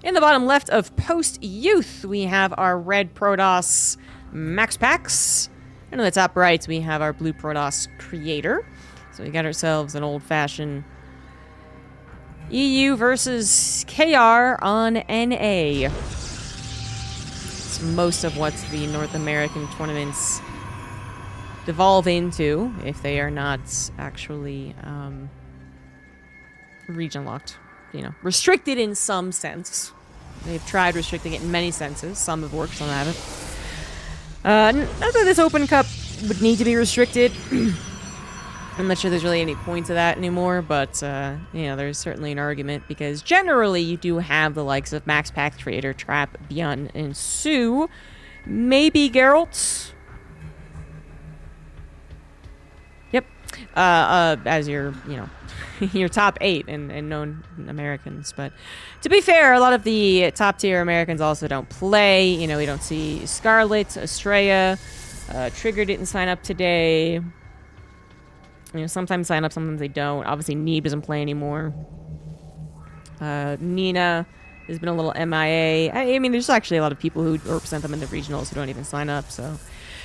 In the bottom left of Post Youth, we have our red protoss MaxPax. And in the top right, we have our blue protoss Creator. So we got ourselves an old-fashioned EU versus KR on NA. It's most of what the North American tournaments devolve into, if they are not actually region locked. You know, restricted in some sense. They've tried restricting it in many senses. Some have worked, some haven't. Not that this Open Cup would need to be restricted. I'm not sure there's really any point to that anymore, but, you know, there's certainly an argument, because generally you do have the likes of MaxPax, Creator, Trap, Beyond, and Sue. Maybe Geralt. Yep. As your, you know, your top 8 and known Americans. But to be fair, a lot of the top tier Americans also don't play. You know, we don't see Scarlet, Estrella, Trigger didn't sign up today. You know, sometimes sign up, sometimes they don't. Obviously, Neeb doesn't play anymore. Nina has been a little MIA. I mean, there's actually a lot of people who represent them in the regionals who don't even sign up, so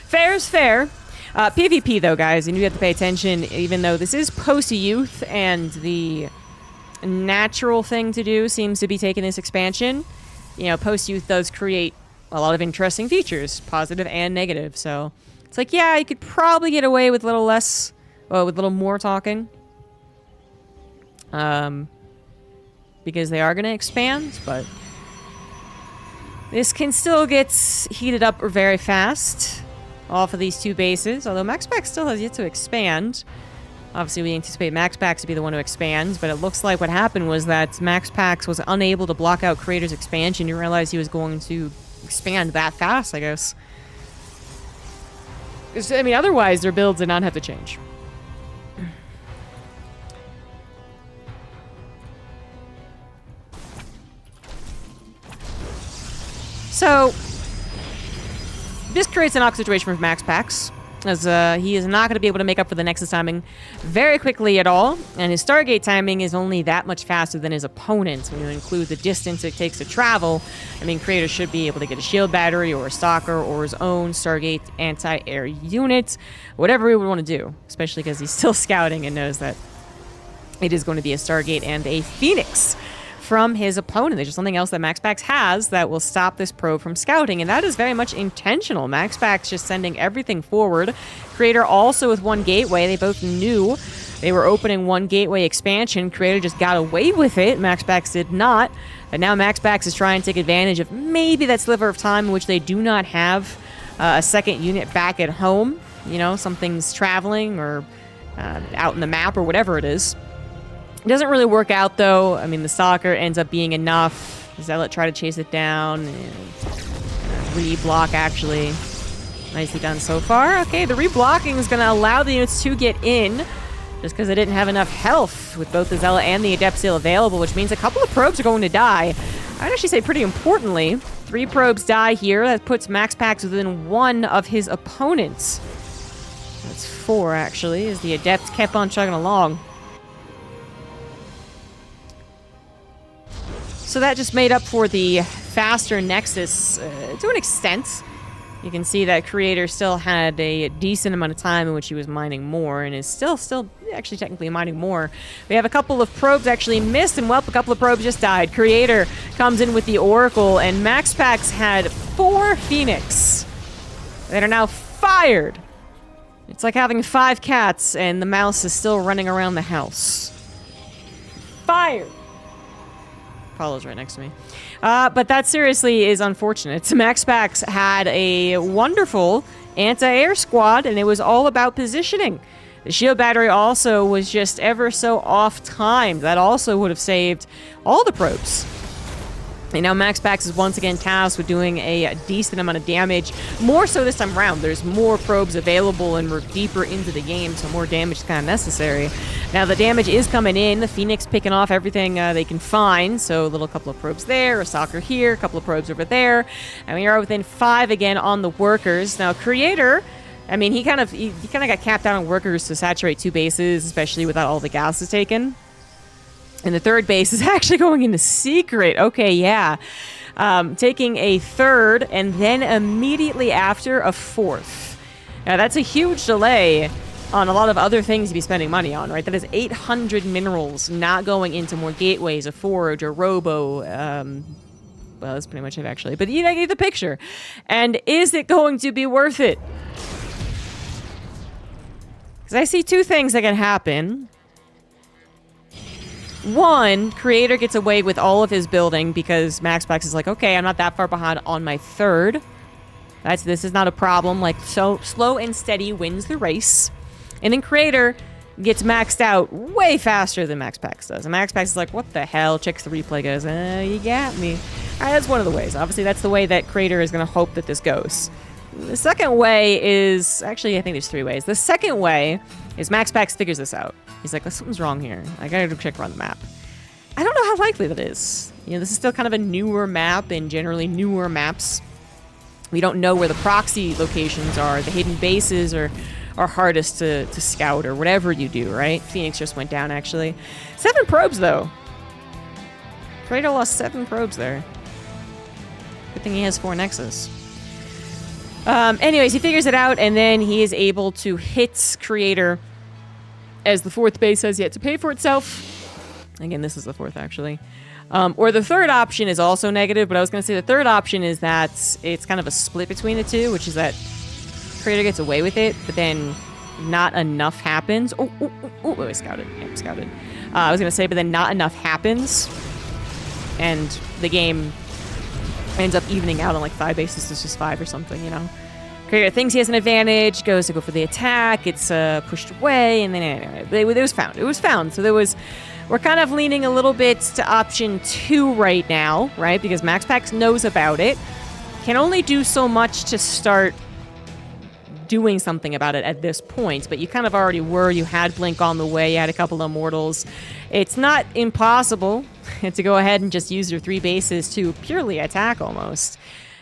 fair is fair. PvP, though, guys, and you have to pay attention, even though this is post-youth, and the natural thing to do seems to be taking this expansion. You know, post-youth does create a lot of interesting features, positive and negative, so it's like, yeah, you could probably get away with a little less, well, with a little more talking. Because they are going to expand, but this can still get heated up very fast off of these two bases, although MaxPax still has yet to expand. Obviously, we anticipate MaxPax to be the one who expands, but it looks like what happened was that MaxPax was unable to block out Creator's expansion. You realize he was going to expand that fast, I guess. I mean, otherwise, their builds did not have to change. So, this creates an awkward situation for MaxPax, as he is not going to be able to make up for the Nexus timing very quickly at all, and his Stargate timing is only that much faster than his opponent's. When you include the distance it takes to travel, I mean, Creator should be able to get a shield battery or a stalker or his own Stargate anti-air unit, whatever he would want to do, especially because he's still scouting and knows that it is going to be a Stargate and a Phoenix from his opponent. There's just something else that MaxPax has that will stop this probe from scouting, and that is very much intentional. MaxPax just sending everything forward. Creator also with one gateway. They both knew they were opening one gateway expansion. Creator just got away with it. MaxPax did not. And now MaxPax is trying to take advantage of maybe that sliver of time in which they do not have a second unit back at home. You know, something's traveling or out in the map or whatever it is. It doesn't really work out, though. I mean, the Stalker ends up being enough. Zealot try to chase it down. Reblock, actually. Nicely done so far. Okay, the reblocking is going to allow the units to get in, just because they didn't have enough health with both the Zealot and the Adept still available, which means a couple of probes are going to die. I'd actually say pretty importantly, 3 probes die here. That puts MaxPax within 1 of his opponents. That's 4, actually, as the Adept kept on chugging along. So that just made up for the faster Nexus to an extent. You can see that Creator still had a decent amount of time in which he was mining more, and is still actually technically mining more. We have a couple of probes actually missed, and well, a couple of probes just died. Creator comes in with the Oracle, and MaxPax had 4 Phoenix that are now fired. It's like having 5 cats, and the mouse is still running around the house. Fired. Apollo's right next to me. But that seriously is unfortunate. MaxPax had a wonderful anti-air squad, and it was all about positioning. The shield battery also was just ever so off-timed. That also would have saved all the probes. And now MaxPax is once again tasked with doing a decent amount of damage. More so this time around. There's more probes available and we're deeper into the game, so more damage is kind of necessary. Now the damage is coming in. The Phoenix picking off everything they can find. So a little couple of probes there, a Stalker here, a couple of probes over there. And we are within 5 again on the workers. Now Creator, I mean, he kind of got capped out on workers to saturate 2 bases, especially without all the gases taken. And the third base is actually going into secret. Okay, yeah. Taking a third and then immediately after a fourth. Now, that's a huge delay on a lot of other things to be spending money on, right? That is 800 minerals not going into more gateways, a forge, a robo. Well, that's pretty much it, actually. But you get the picture. And is it going to be worth it? Because I see two things that can happen. One, creator gets away with all of his building because MaxPax is like, okay, I'm not that far behind on my third. This is not a problem. Like, so slow and steady wins the race. And then creator gets maxed out way faster than MaxPax does. And MaxPax is like, what the hell? Checks the replay, goes, you got me. All right, that's one of the ways. Obviously, that's the way that creator is going to hope that this goes. The second way is, actually, I think there's three ways. The second way is MaxPax figures this out. He's like, something's wrong here. I gotta check around the map. I don't know how likely that is. You know, this is still kind of a newer map, and generally newer maps, we don't know where the proxy locations are. The hidden bases are hardest to scout, or whatever you do, right? Phoenix just went down, actually. 7 probes, though. Creator lost 7 probes there. Good thing he has 4 Nexus. Anyways, he figures it out, and then he is able to hit creator as the 4th base has yet to pay for itself. Again, this is the 4th, actually. Or the third option is also negative, but I was going to say the third option is that it's kind of a split between the two, which is that creator gets away with it, but then not enough happens. Oh, I scouted. Yeah, scouted. I was going to say, but then not enough happens, and the game ends up evening out on like 5 bases. It's just 5 or something, you know? Creator thinks he has an advantage, goes to go for the attack, it's pushed away, and then anyway, it was found. It was found. So we're kind of leaning a little bit to option 2 right now, right? Because MaxPax knows about it. Can only do so much to start doing something about it at this point, but you kind of already were. You had Blink on the way, you had a couple of Immortals. It's not impossible to go ahead and just use your 3 bases to purely attack almost.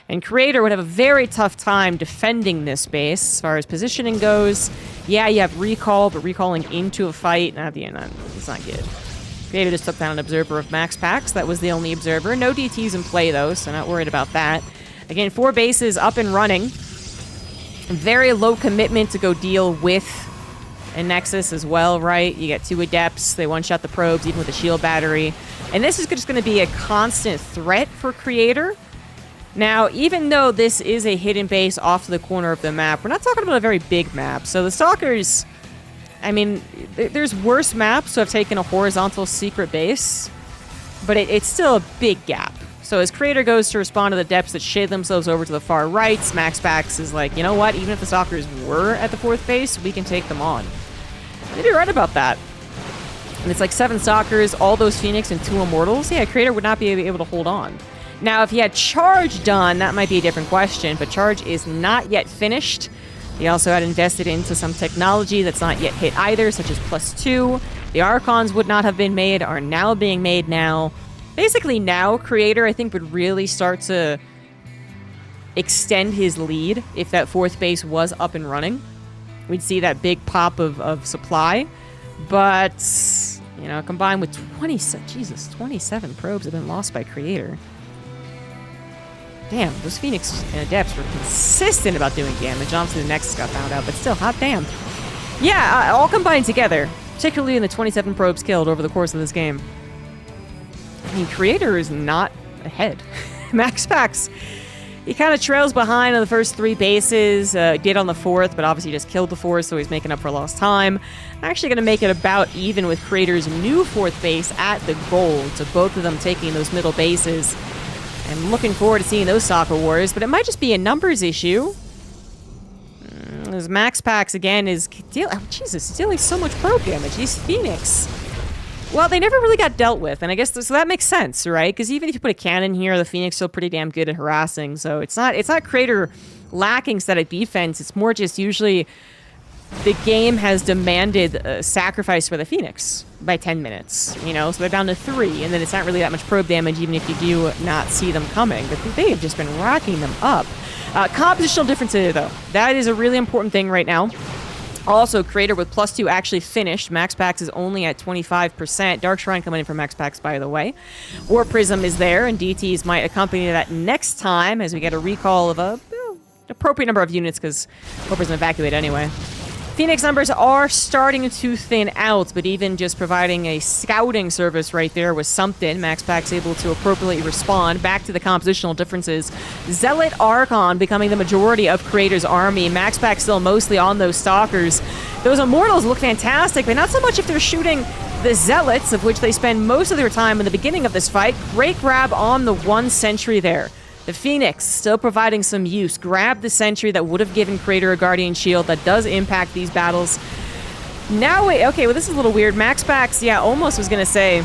And creator would have a very tough time defending this base as far as positioning goes. Yeah, you have recall, but recalling into a fight, at the end, it's not good. Creator just took down an observer of MaxPax. That was the only observer. No DTs in play, though, so not worried about that. Again, 4 bases up and running. Very low commitment to go deal with a Nexus as well, right? You get 2 Adepts. They one-shot the probes, even with a shield battery. And this is just going to be a constant threat for creator. Now, even though this is a hidden base off to the corner of the map, we're not talking about a very big map. So the Stalkers, I mean, there's worse maps who have taken a horizontal secret base, but it's still a big gap. So as creator goes to respond to the depths that shade themselves over to the far right, MaxPax is like, you know what? Even if the Stalkers were at the 4th base, we can take them on. Maybe you're right about that. And it's like 7 Stalkers, all those Phoenix, and 2 Immortals. Yeah, creator would not be able to hold on. Now, if he had Charge done, that might be a different question, but Charge is not yet finished. He also had invested into some technology that's not yet hit either, such as +2. The Archons would not have been made, are now being made now. Basically now, creator, I think, would really start to extend his lead if that 4th base was up and running. We'd see that big pop of supply, but, you know, combined with 27 probes have been lost by creator. Damn, those Phoenix and Adepts were consistent about doing damage. Obviously, the Nexus got found out, but still, hot damn. Yeah, all combined together, particularly in the 27 probes killed over the course of this game. I mean, creator is not ahead. MaxPax, he kind of trails behind on the first 3 bases, did on the 4th, but obviously just killed the 4th, so he's making up for lost time. Actually going to make it about even with creator's new 4th base at the goal, so both of them taking those middle bases. I'm looking forward to seeing those soccer wars, but it might just be a numbers issue. As MaxPax, again, is dealing so much probe damage. These Phoenix, well, they never really got dealt with, and I guess so that makes sense, right? Because even if you put a cannon here, the Phoenix is still pretty damn good at harassing, so it's not creator lacking static defense. It's more just usually the game has demanded a sacrifice for the Phoenix by 10 minutes, you know? So they're down to 3, and then it's not really that much probe damage, even if you do not see them coming. But they have just been racking them up. Compositional differences, though. That is a really important thing right now. Also, Creator with +2 actually finished. MaxPax is only at 25%. Dark Shrine coming in for MaxPax, by the way. War Prism is there, and DTs might accompany that next time as we get a recall of a appropriate number of units because War Prism evacuate anyway. Phoenix numbers are starting to thin out, but even just providing a scouting service right there was something. MaxPax able to appropriately respond. Back to the compositional differences. Zealot Archon becoming the majority of Creator's army. MaxPax still mostly on those Stalkers. Those Immortals look fantastic, but not so much if they're shooting the Zealots, of which they spend most of their time in the beginning of this fight. Great grab on the 1 sentry there. The Phoenix still providing some use. Grab the sentry that would have given Creator a Guardian Shield that does impact these battles. Now, wait, okay, well, this is a little weird. MaxPax, yeah, almost was going to say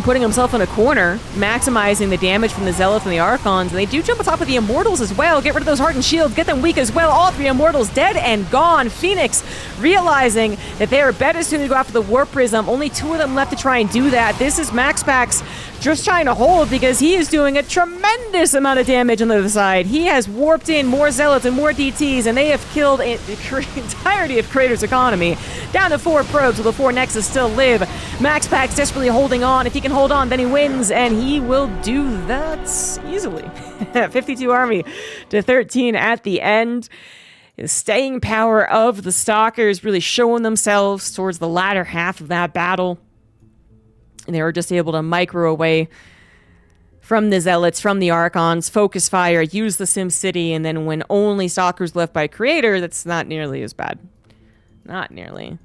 putting himself in a corner, maximizing the damage from the Zealots and the Archons, and they do jump on top of the Immortals as well. Get rid of those Hardened Shields, get them weak as well. All 3 Immortals dead and gone. Phoenix realizing that they are better suited to go after the Warp Prism. Only 2 of them left to try and do that. This is MaxPax just trying to hold because he is doing a tremendous amount of damage on the other side. He has warped in more Zealots and more DTs, and they have killed the entirety of Creator's economy. Down to 4 probes, while the 4 Nexus still live. MaxPax desperately holding on. If he can hold on, then he wins, and he will do that easily. 52 army to 13 at the end. The staying power of the Stalkers really showing themselves towards the latter half of that battle. And they were just able to micro away from the Zealots, from the Archons, focus fire, use the SimCity, and then when only Stalkers left by Creator, that's not nearly as bad. Not nearly.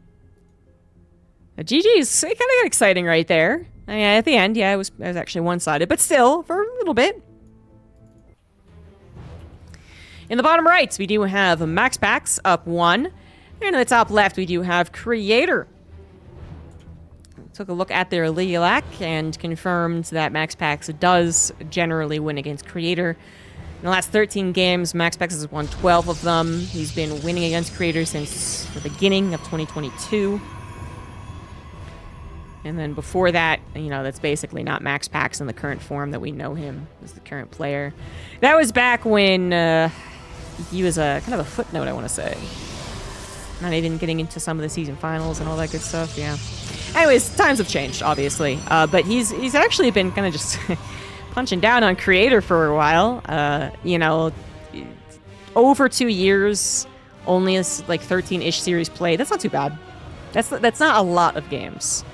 GG's kind of exciting right there. I mean, at the end, yeah, it was actually one-sided, but still, for a little bit. In the bottom right, we do have MaxPax up 1. And in the top left, we do have Creator. Took a look at their Lilac and confirmed that MaxPax does generally win against Creator. In the last 13 games, MaxPax has won 12 of them. He's been winning against Creator since the beginning of 2022. And then before that, you know, that's basically not MaxPax in the current form that we know him as the current player. That was back when he was a kind of a footnote, I want to say. Not even getting into some of the season finals and all that good stuff, yeah. Anyways, times have changed, obviously. But he's actually been kind of just punching down on Creator for a while. You know, over 2 years, only like 13-ish series play. That's not too bad. That's not a lot of games.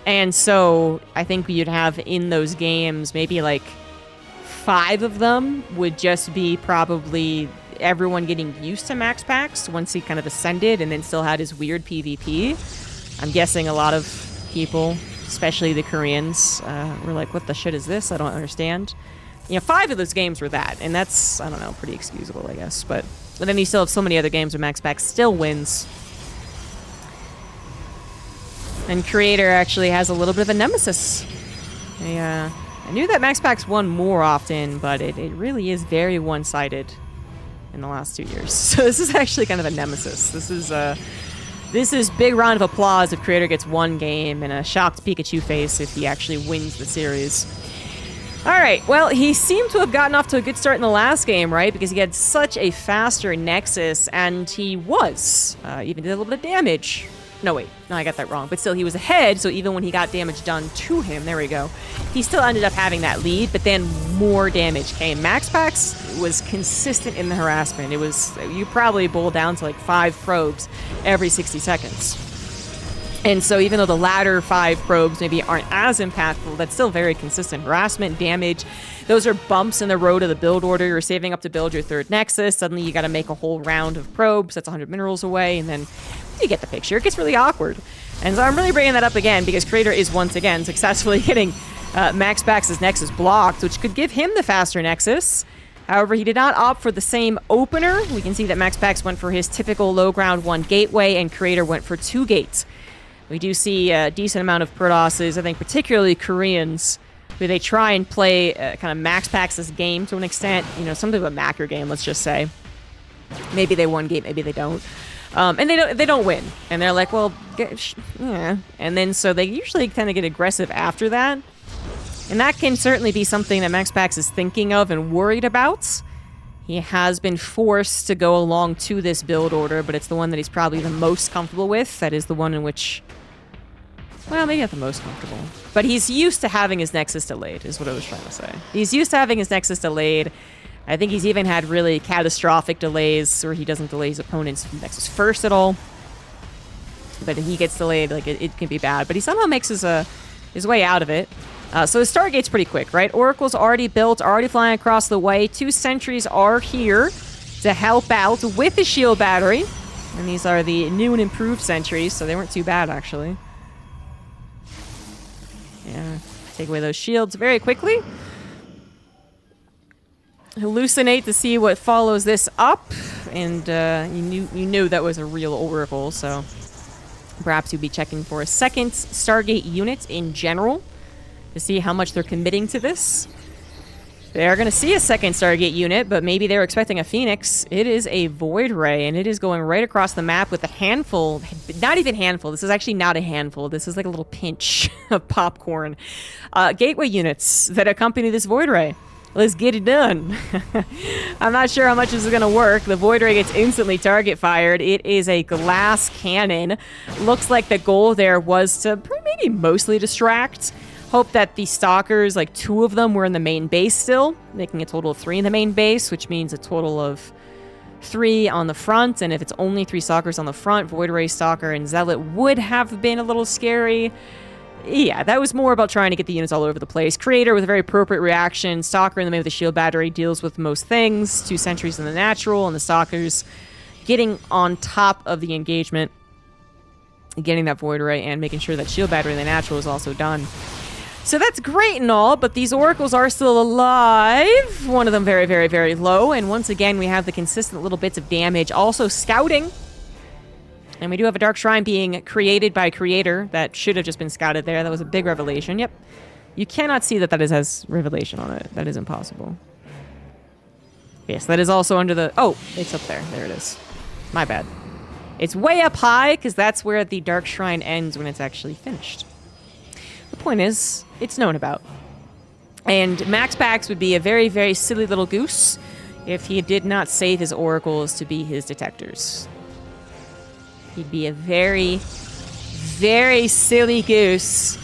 And so I think you'd have in those games, maybe like 5 of them would just be probably everyone getting used to MaxPax once he kind of ascended and then still had his weird PvP. I'm guessing a lot of people, especially the Koreans, were like, what the shit is this? I don't understand. You know, 5 of those games were that, and that's, I don't know, pretty excusable, I guess. But then you still have so many other games where MaxPax still wins. And Creator actually has a little bit of a nemesis. I knew that MaxPax won more often, but it really is very one-sided in the last 2 years. So this is actually kind of a nemesis. This is big round of applause if Creator gets 1 game and a shocked Pikachu face if he actually wins the series. Alright, well, he seemed to have gotten off to a good start in the last game, right? Because he had such a faster Nexus, and he was. Even did a little bit of damage. No, wait. No, I got that wrong. But still, he was ahead, so even when he got damage done to him, there we go, he still ended up having that lead, but then more damage came. MaxPax was consistent in the harassment. It was, you probably boil down to like 5 probes every 60 seconds. And so even though the latter 5 probes maybe aren't as impactful, that's still very consistent harassment, damage. Those are bumps in the road of the build order. You're saving up to build your 3rd Nexus. Suddenly you got to make a whole round of probes. That's 100 minerals away, and then you get the picture. It gets really awkward. And so I'm really bringing that up again because Creator is once again successfully getting MaxPax's Nexus blocked, which could give him the faster Nexus. However, he did not opt for the same opener. We can see that MaxPax went for his typical low ground 1 gateway, and Creator went for 2 gates. We do see a decent amount of protosses, I think particularly Koreans, who they try and play kind of MaxPax's game to an extent. You know, something of a Macker game, let's just say. Maybe they won gate, maybe they don't. And they don't win. And they're like, well, yeah. And then so they usually kind of get aggressive after that. And that can certainly be something that MaxPax is thinking of and worried about. He has been forced to go along to this build order, but it's the one that he's probably the most comfortable with. That is the one in which... Well, maybe not the most comfortable. But he's used to having his Nexus delayed, is what I was trying to say. He's used to having his Nexus delayed. I think he's even had really catastrophic delays where he doesn't delay his opponent's Nexus first at all. But he gets delayed, like, it can be bad. But he somehow makes his way out of it. So the Stargate's pretty quick, right? Oracle's already built, already flying across the way. 2 sentries are here to help out with the shield battery. And these are the new and improved sentries, so they weren't too bad, actually. Yeah, take away those shields very quickly. Hallucinate to see what follows this up. And you knew that was a real Oracle, so perhaps you'd be checking for a second Stargate unit in general to see how much they're committing to this. They're going to see a second Stargate unit, but maybe they're expecting a Phoenix. It is a Void Ray, and it is going right across the map with a handful. Not even handful. This is actually not a handful. This is like a little pinch of popcorn. Gateway units that accompany this Void Ray. Let's get it done. I'm not sure how much this is going to work. The Void Ray gets instantly target fired. It is a glass cannon. Looks like the goal there was to maybe mostly distract. Hope that the Stalkers, like 2 of them, were in the main base still, making a total of 3 in the main base, which means a total of 3 on the front. And if it's only 3 Stalkers on the front, Void Ray, Stalker, and Zealot would have been a little scary. Yeah, that was more about trying to get the units all over the place. Creator with a very appropriate reaction. Stalker in the main with the shield battery deals with most things. 2 sentries in the natural, and the Stalkers getting on top of the engagement, getting that Void Ray, and making sure that shield battery in the natural is also done. So that's great and all, but these Oracles are still alive. One of them very, very, very low. And once again, we have the consistent little bits of damage. Also scouting. And we do have a Dark Shrine being created by Creator. That should have just been scouted there. That was a big revelation. Yep. You cannot see that has revelation on it. That is impossible. Yes, that is also under the... Oh, it's up there. There it is. My bad. It's way up high, because that's where the Dark Shrine ends when it's actually finished. The point is, it's known about. And MaxPax would be a very, very silly little goose if he did not save his oracles to be his detectors. He'd be a very, very silly goose.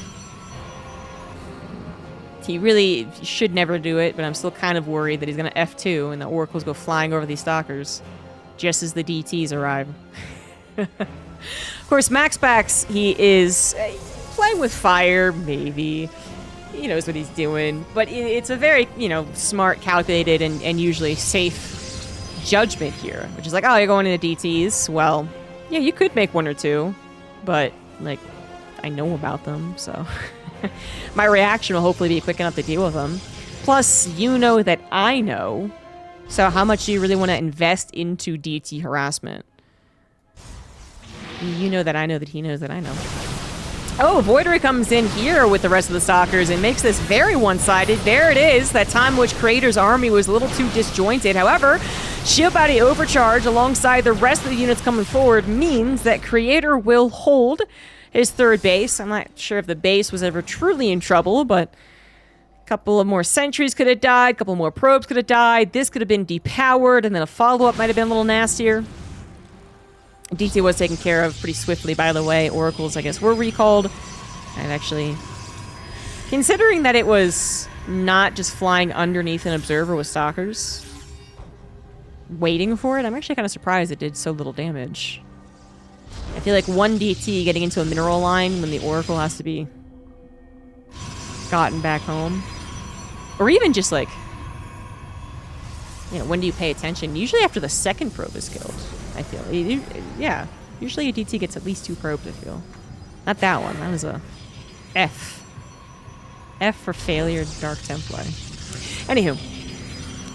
He really should never do it, but I'm still kind of worried that he's going to F2 and the oracles go flying over these stalkers just as the DTs arrive. Of course, MaxPax, he is... playing with fire, maybe. He knows what he's doing. But it's a very, smart, calculated, and usually safe judgment here. Which is like, oh, you're going into DTs. Well, yeah, you could make 1 or 2. But, I know about them, so... my reaction will hopefully be quick enough to deal with them. Plus, you know that I know. So how much do you really want to invest into DT harassment? You know that I know that he knows that I know. Oh, Void Ray comes in here with the rest of the Stalkers and makes this very one-sided. There it is, that time in which Creator's army was a little too disjointed. However, Shield Body overcharge alongside the rest of the units coming forward means that Creator will hold his 3rd base. I'm not sure if the base was ever truly in trouble, but a couple of more sentries could have died, a couple more probes could have died. This could have been depowered, and then a follow-up might have been a little nastier. DT was taken care of pretty swiftly, by the way. Oracles, I guess, were recalled. And actually, considering that it was not just flying underneath an observer with stalkers, waiting for it, I'm actually kind of surprised it did so little damage. I feel like 1 DT getting into a mineral line when the Oracle has to be gotten back home. Or even just when do you pay attention? Usually after the 2nd probe is killed. I feel. Yeah. Usually a DT gets at least 2 probes, I feel. Not that one. That was a F. F for failure, Dark Templar. Anywho.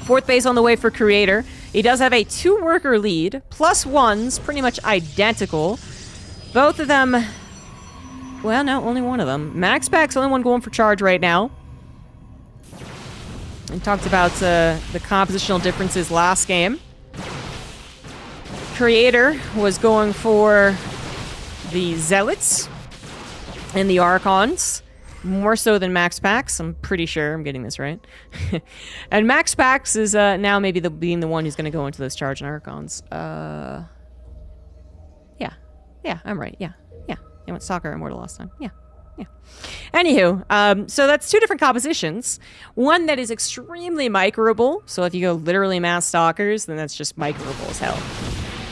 4th base on the way for Creator. He does have a 2-worker lead. +1s, pretty much identical. Both of them... Well, no, only one of them. MaxPax, the only one going for charge right now. And talked about the compositional differences last game. Creator was going for the Zealots and the Archons. More so than MaxPax. I'm pretty sure I'm getting this right. And MaxPax is now maybe being the one who's going to go into those charge and Archons. Yeah, I'm right. Yeah. I went Soccer Immortal last time. Yeah. Anywho, so that's two different compositions. One that is extremely microable. So if you go literally mass stalkers, then that's just microable as hell.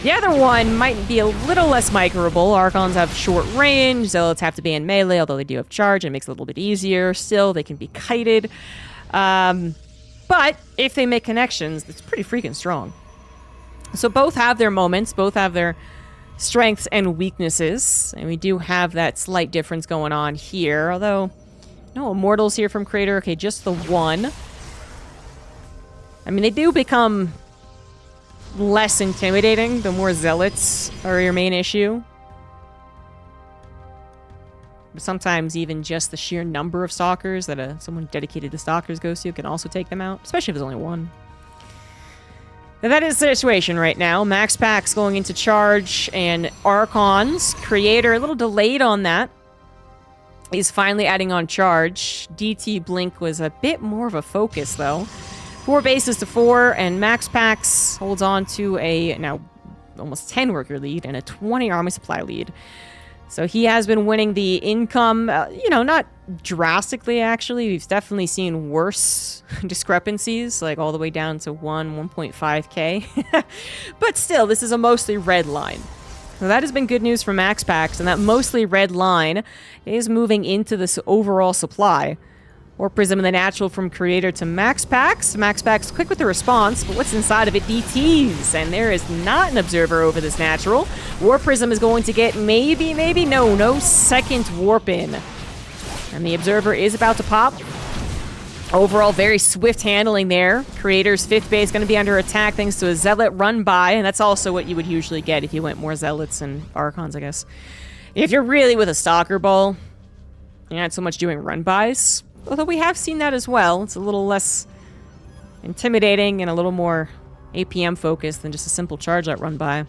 The other one might be a little less microable. Archons have short range. Zealots have to be in melee, although they do have charge. It makes it a little bit easier. Still, they can be kited. But if they make connections, it's pretty freaking strong. So both have their moments. Both have their strengths and weaknesses, and we do have that slight difference going on here, although no immortals here from Creator. Okay, just the one. I mean, they do become less intimidating the more zealots are your main issue, but sometimes even just the sheer number of stalkers that someone dedicated to stalkers goes to can also take them out, especially if there's only one. Now that is the situation right now. MaxPax going into charge, and Archons. Creator, a little delayed on that. He's finally adding on charge. DT Blink was a bit more of a focus, though. 4 bases to 4, and MaxPax holds on to a now almost 10 worker lead and a 20 army supply lead. So he has been winning the income, not drastically, actually. We've definitely seen worse discrepancies, like all the way down to 1.5k. But still, this is a mostly red line. So that has been good news for MaxPax, and that mostly red line is moving into this overall supply. War Prism and the Natural from Creator to MaxPax. MaxPax quick with the response, but what's inside of it? DTs, and there is not an Observer over this Natural. War Prism is going to get no second Warp in. And the Observer is about to pop. Overall, very swift handling there. Creator's 5th base going to be under attack thanks to a Zealot run by, and that's also what you would usually get if you went more Zealots and Archons, I guess. If you're really with a Stalker Ball, you're not so much doing run-bys. Although we have seen that as well. It's a little less intimidating and a little more APM focused than just a simple charge out run by.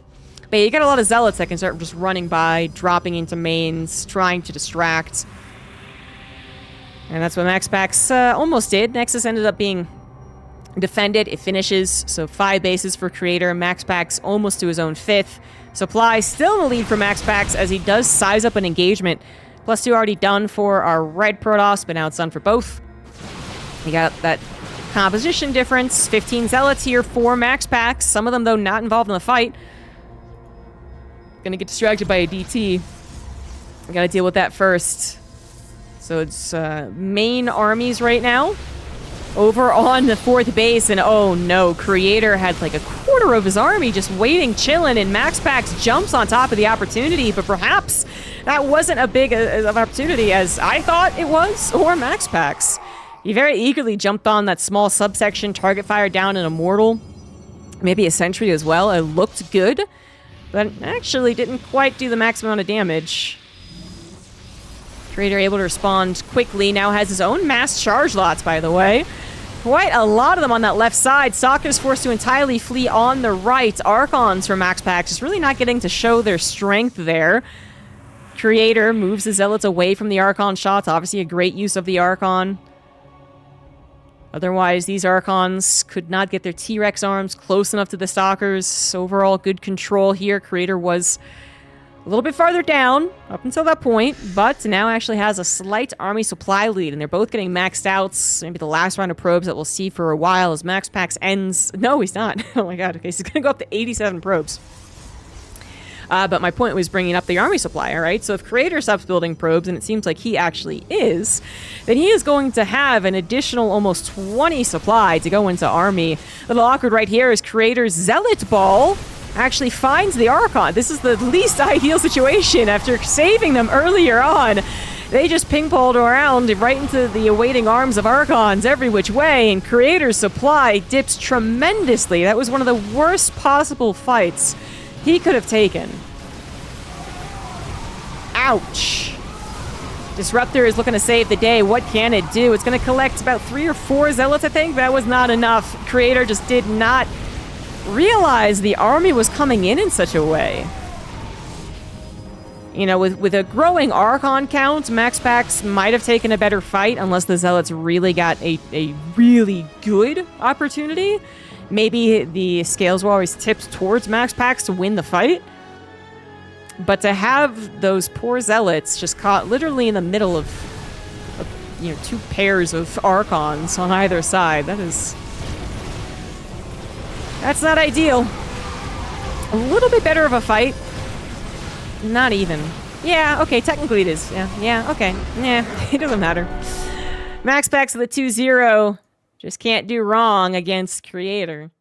But you get a lot of Zealots that can start just running by, dropping into mains, trying to distract. And that's what MaxPax almost did. Nexus ended up being defended. It finishes. So 5 bases for Creator. MaxPax almost to his own 5th. Supply still in the lead for MaxPax as he does size up an engagement. +2 already done for our red Protoss, but now it's done for both. You got that composition difference. 15 Zealots here for MaxPax. Some of them, though, not involved in the fight. Gonna get distracted by a DT. I gotta deal with that first. So it's main armies right now. Over on the 4th base, and oh no, Creator had like a quarter of his army just waiting, chilling, and MaxPax jumps on top of the opportunity, but perhaps that wasn't a big of opportunity as I thought it was, or MaxPax. He very eagerly jumped on that small subsection, target fire down an Immortal, maybe a Sentry as well. It looked good, but actually didn't quite do the maximum amount of damage. Creator able to respond quickly, now has his own mass charge lots, by the way. Quite a lot of them on that left side. Stalker's forced to entirely flee on the right. Archons from MaxPax just really not getting to show their strength there. Creator moves the Zealots away from the Archon shots. Obviously a great use of the Archon. Otherwise, these Archons could not get their T-Rex arms close enough to the Stalkers. Overall, good control here. Creator was a little bit farther down up until that point, but now actually has a slight army supply lead, and they're both getting maxed out. Maybe the last round of probes that we'll see for a while as MaxPax ends. No, he's not. Oh my god. Okay, so he's going to go up to 87 probes. But my point was bringing up the army supply, all right? So if Creator stops building probes, and it seems like he actually is, then he is going to have an additional almost 20 supply to go into army. A little awkward right here is Creator's Zealot Ball actually finds the Archon. This is the least ideal situation after saving them earlier on. They just ping-ponged around right into the awaiting arms of Archons every which way, and Creator's supply dips tremendously. That was one of the worst possible fights he could have taken. Ouch. Disruptor is looking to save the day. What can it do? It's going to collect about 3 or 4 Zealots, I think. That was not enough. Creator just did not realize the army was coming in such a way. You know, with a growing Archon count, MaxPax might have taken a better fight unless the Zealots really got a really good opportunity. Maybe the scales were always tipped towards MaxPax to win the fight. But to have those poor Zealots just caught literally in the middle of you know, 2 pairs of Archons on either side, that's not ideal. A little bit better of a fight. Not even. Yeah, okay, technically it is. Yeah, okay. Yeah, it doesn't matter. MaxPax with a 2-0. Just can't do wrong against Creator.